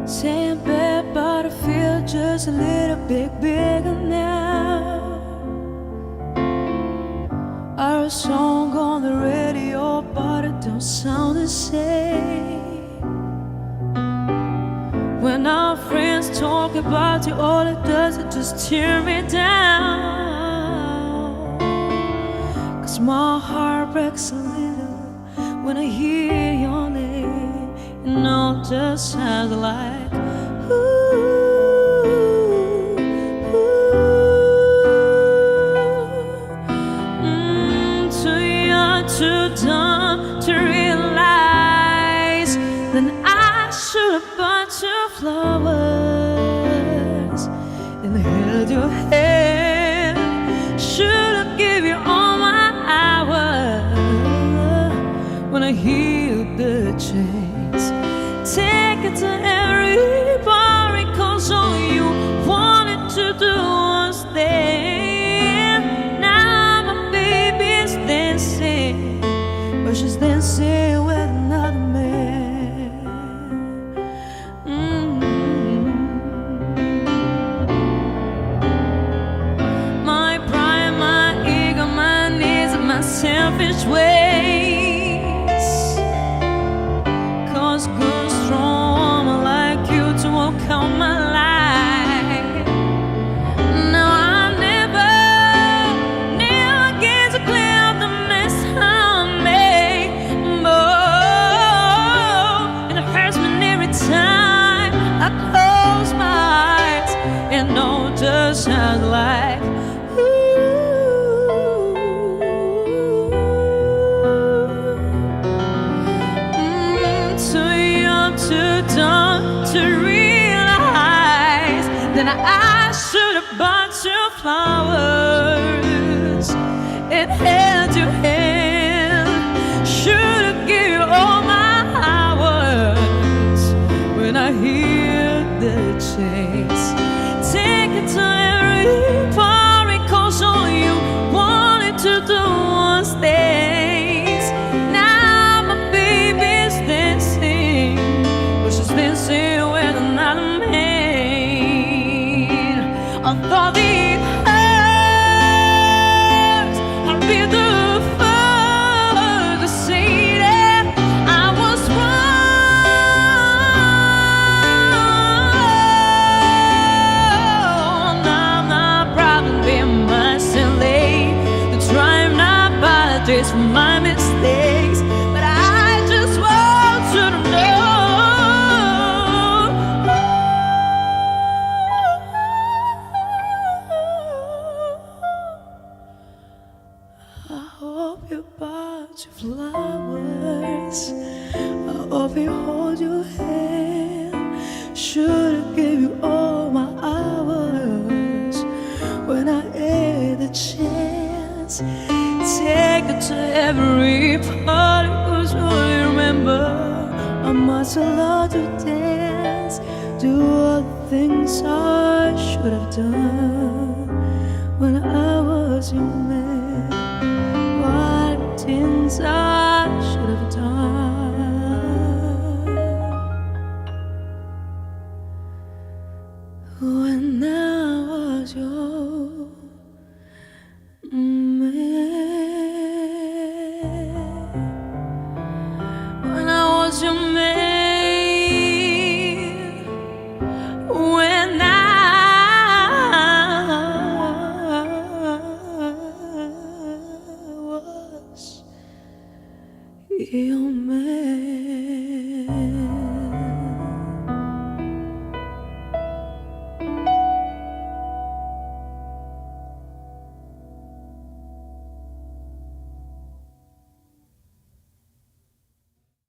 Saying bad, but I feel just a little bit bigger now. I heard a song on the radio, but it don't sound the same. When our friends talk about you, all it does is just tear me down. 'Cause my heart breaks a little when I hear your name. You know, it just sounds like ooh, ooh. Too young, too dumb to realize that I should have bought you flowers and held your hand. Should have give you all my hours when I healed the chains. Take it to every party, 'cause all you wanted to do was stay. Now my baby's dancing, but she's dancing with another man. My pride, my ego, my needs, and my selfish ways, 'cause good, strong woman like you to walk out my life. Now I never get to clear up the mess I made. And it hurts me every time I close my eyes and know it just sounds like too dumb to realize that I should have bought you flowers and held your hand. Should have given you all my hours when I hear the chains. Take it to every party, 'cause all you wanted to do was dance. Now my baby's dancing, dancing with another man. I thought it hurts, I'd be the first to say that I was wrong. I'm not proud of being myself late, to try and not apologize for my mistakes, but I just want you to know I hope you bought your flowers. I hope you hold your hand. Should've gave you all my hours when I had the chance. Take it to every party, 'cause only remember how much I love to dance. Do all the things I should have done when I was your man. What things I should have done when I was your man. When I was your man. When I was your man.